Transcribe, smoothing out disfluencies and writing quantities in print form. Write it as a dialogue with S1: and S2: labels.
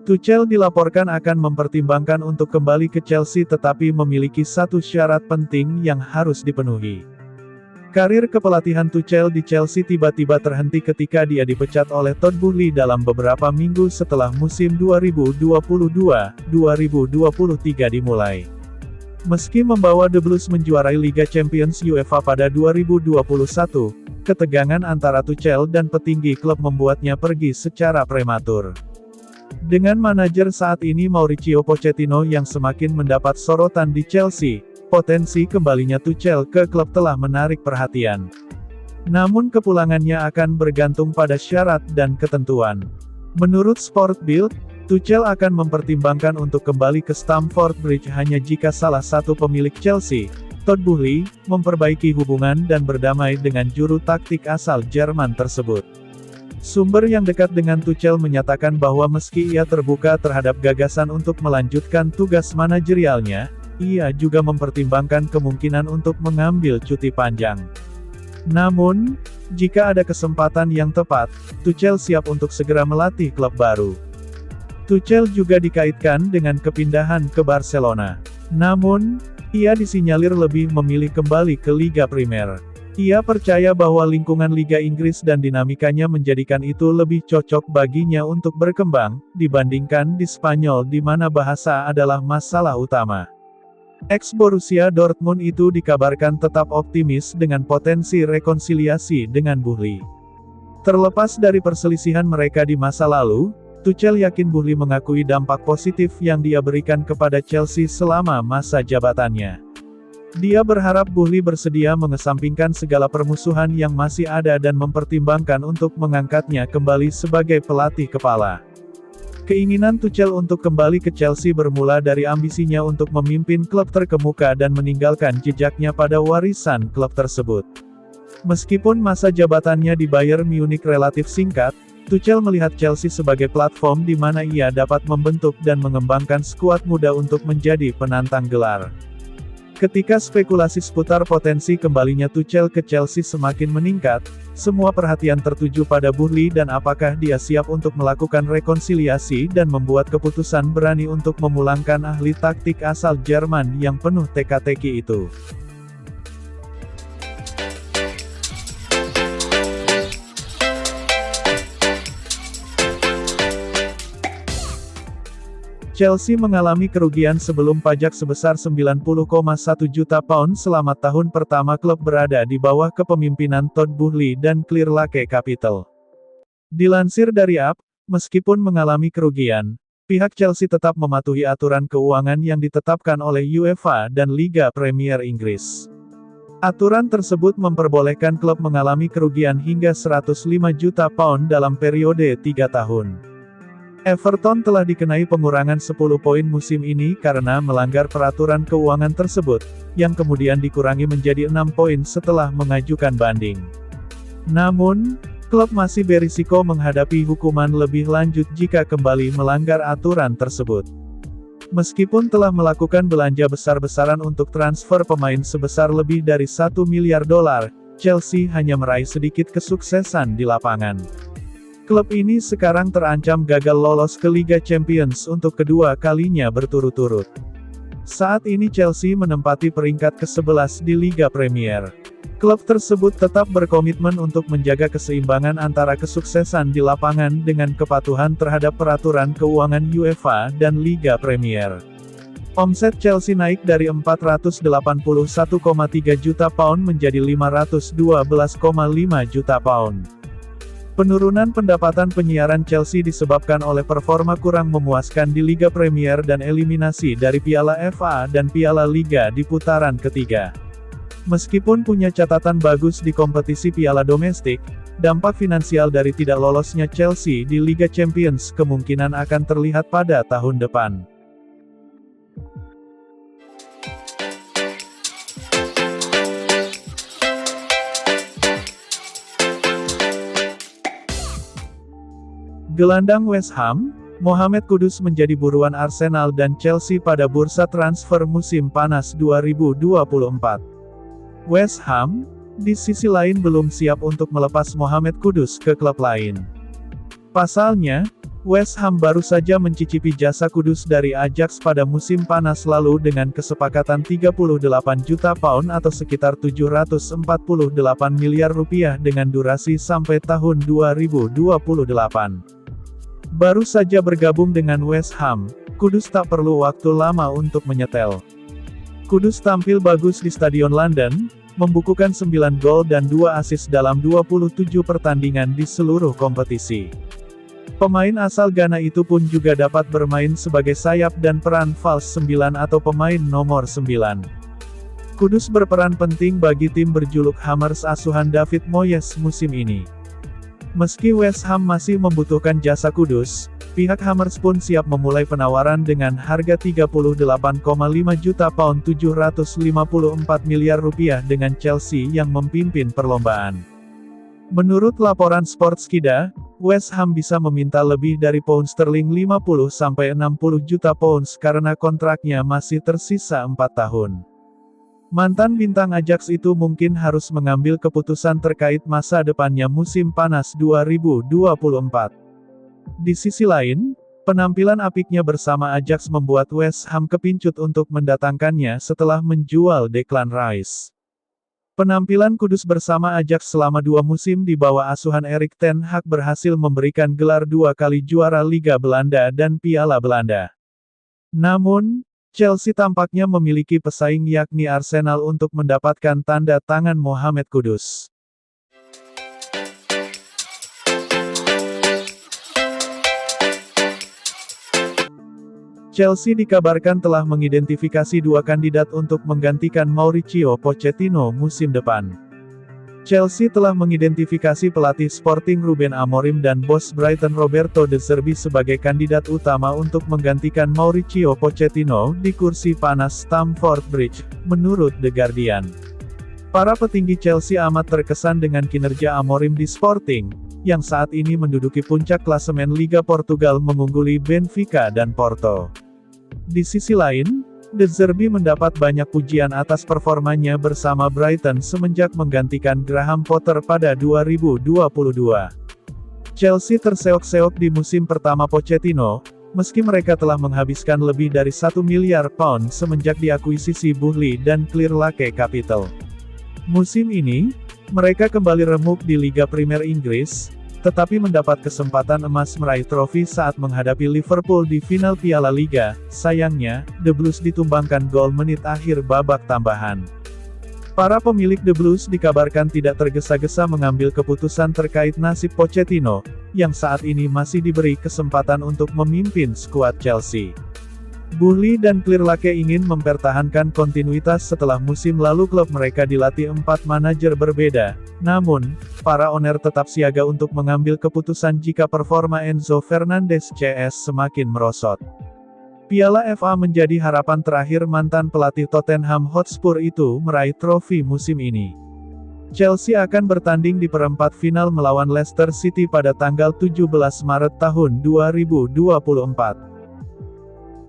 S1: Tuchel dilaporkan akan mempertimbangkan untuk kembali ke Chelsea tetapi memiliki satu syarat penting yang harus dipenuhi. Karir kepelatihan Tuchel di Chelsea tiba-tiba terhenti ketika dia dipecat oleh Todd Boehly dalam beberapa minggu setelah musim 2022-2023 dimulai. Meski membawa The Blues menjuarai Liga Champions UEFA pada 2021, ketegangan antara Tuchel dan petinggi klub membuatnya pergi secara prematur. Dengan manajer saat ini Mauricio Pochettino yang semakin mendapat sorotan di Chelsea, potensi kembalinya Tuchel ke klub telah menarik perhatian. Namun kepulangannya akan bergantung pada syarat dan ketentuan. Menurut Sport Bild, Tuchel akan mempertimbangkan untuk kembali ke Stamford Bridge hanya jika salah satu pemilik Chelsea, Todd Boehly, memperbaiki hubungan dan berdamai dengan juru taktik asal Jerman tersebut. Sumber yang dekat dengan Tuchel menyatakan bahwa meski ia terbuka terhadap gagasan untuk melanjutkan tugas manajerialnya, ia juga mempertimbangkan kemungkinan untuk mengambil cuti panjang. Namun, jika ada kesempatan yang tepat, Tuchel siap untuk segera melatih klub baru. Tuchel juga dikaitkan dengan kepindahan ke Barcelona. Namun, ia disinyalir lebih memilih kembali ke Liga Primer. Ia percaya bahwa lingkungan Liga Inggris dan dinamikanya menjadikan itu lebih cocok baginya untuk berkembang, dibandingkan di Spanyol di mana bahasa adalah masalah utama. Ex-Borussia Dortmund itu dikabarkan tetap optimis dengan potensi rekonsiliasi dengan Boehly. Terlepas dari perselisihan mereka di masa lalu, Tuchel yakin Boehly mengakui dampak positif yang dia berikan kepada Chelsea selama masa jabatannya. Dia berharap Boehly bersedia mengesampingkan segala permusuhan yang masih ada dan mempertimbangkan untuk mengangkatnya kembali sebagai pelatih kepala. Keinginan Tuchel untuk kembali ke Chelsea bermula dari ambisinya untuk memimpin klub terkemuka dan meninggalkan jejaknya pada warisan klub tersebut. Meskipun masa jabatannya di Bayern Munich relatif singkat, Tuchel melihat Chelsea sebagai platform di mana ia dapat membentuk dan mengembangkan skuad muda untuk menjadi penantang gelar. Ketika spekulasi seputar potensi kembalinya Tuchel ke Chelsea semakin meningkat, semua perhatian tertuju pada Boehly dan apakah dia siap untuk melakukan rekonsiliasi dan membuat keputusan berani untuk memulangkan ahli taktik asal Jerman yang penuh teka-teki itu. Chelsea mengalami kerugian sebelum pajak sebesar 90,1 juta pound selama tahun pertama klub berada di bawah kepemimpinan Todd Boehly dan Clearlake Capital. Dilansir dari AP, meskipun mengalami kerugian, pihak Chelsea tetap mematuhi aturan keuangan yang ditetapkan oleh UEFA dan Liga Premier Inggris. Aturan tersebut memperbolehkan klub mengalami kerugian hingga 105 juta pound dalam periode 3 tahun. Everton telah dikenai pengurangan 10 poin musim ini karena melanggar peraturan keuangan tersebut, yang kemudian dikurangi menjadi 6 poin setelah mengajukan banding. Namun, klub masih berisiko menghadapi hukuman lebih lanjut jika kembali melanggar aturan tersebut. Meskipun telah melakukan belanja besar-besaran untuk transfer pemain sebesar lebih dari $1 miliar, Chelsea hanya meraih sedikit kesuksesan di lapangan. Klub ini sekarang terancam gagal lolos ke Liga Champions untuk kedua kalinya berturut-turut. Saat ini Chelsea menempati peringkat ke-11 di Liga Premier. Klub tersebut tetap berkomitmen untuk menjaga keseimbangan antara kesuksesan di lapangan dengan kepatuhan terhadap peraturan keuangan UEFA dan Liga Premier. Omset Chelsea naik dari 481,3 juta pound menjadi 512,5 juta pound. Penurunan pendapatan penyiaran Chelsea disebabkan oleh performa kurang memuaskan di Liga Premier dan eliminasi dari Piala FA dan Piala Liga di putaran ketiga. Meskipun punya catatan bagus di kompetisi piala domestik, dampak finansial dari tidak lolosnya Chelsea di Liga Champions kemungkinan akan terlihat pada tahun depan. Gelandang West Ham, Mohamed Kudus menjadi buruan Arsenal dan Chelsea pada bursa transfer musim panas 2024. West Ham, di sisi lain belum siap untuk melepas Mohamed Kudus ke klub lain. Pasalnya, West Ham baru saja mencicipi jasa Kudus dari Ajax pada musim panas lalu dengan kesepakatan 38 juta pound atau sekitar 748 miliar rupiah dengan durasi sampai tahun 2028. Baru saja bergabung dengan West Ham, Kudus tak perlu waktu lama untuk menyetel. Kudus tampil bagus di Stadion London, membukukan 9 gol dan 2 assist dalam 27 pertandingan di seluruh kompetisi. Pemain asal Ghana itu pun juga dapat bermain sebagai sayap dan peran false 9 atau pemain nomor 9. Kudus berperan penting bagi tim berjuluk Hammers asuhan David Moyes musim ini. Meski West Ham masih membutuhkan jasa Kudus, pihak Hammers pun siap memulai penawaran dengan harga 38,5 juta pound 754 miliar rupiah dengan Chelsea yang memimpin perlombaan. Menurut laporan Sportskida, West Ham bisa meminta lebih dari pound sterling 50-60 juta pounds karena kontraknya masih tersisa 4 tahun. Mantan bintang Ajax itu mungkin harus mengambil keputusan terkait masa depannya musim panas 2024. Di sisi lain, penampilan apiknya bersama Ajax membuat West Ham kepincut untuk mendatangkannya setelah menjual Declan Rice. Penampilan Kudus bersama Ajax selama 2 musim di bawah asuhan Erik ten Hag berhasil memberikan gelar 2 kali juara Liga Belanda dan Piala Belanda. Namun, Chelsea tampaknya memiliki pesaing yakni Arsenal untuk mendapatkan tanda tangan Mohamed Kudus. Chelsea dikabarkan telah mengidentifikasi 2 kandidat untuk menggantikan Mauricio Pochettino musim depan. Chelsea telah mengidentifikasi pelatih Sporting Ruben Amorim dan bos Brighton Roberto De Zerbi sebagai kandidat utama untuk menggantikan Mauricio Pochettino di kursi panas Stamford Bridge, menurut The Guardian. Para petinggi Chelsea amat terkesan dengan kinerja Amorim di Sporting, yang saat ini menduduki puncak klasemen Liga Portugal mengungguli Benfica dan Porto. Di sisi lain, De Zerbi mendapat banyak pujian atas performanya bersama Brighton semenjak menggantikan Graham Potter pada 2022. Chelsea terseok-seok di musim pertama Pochettino, meski mereka telah menghabiskan lebih dari 1 miliar pound semenjak diakuisisi Burnley dan Clearlake Capital. Musim ini, mereka kembali remuk di Liga Premier Inggris, tetapi mendapat kesempatan emas meraih trofi saat menghadapi Liverpool di final Piala Liga. Sayangnya, The Blues ditumbangkan gol menit akhir babak tambahan. Para pemilik The Blues dikabarkan tidak tergesa-gesa mengambil keputusan terkait nasib Pochettino, yang saat ini masih diberi kesempatan untuk memimpin skuad Chelsea. Burnley dan Clearlake ingin mempertahankan kontinuitas setelah musim lalu klub mereka dilatih 4 manajer berbeda. Namun, para owner tetap siaga untuk mengambil keputusan jika performa Enzo Fernandez CS semakin merosot. Piala FA menjadi harapan terakhir mantan pelatih Tottenham Hotspur itu meraih trofi musim ini. Chelsea akan bertanding di perempat final melawan Leicester City pada tanggal 17 Maret tahun 2024.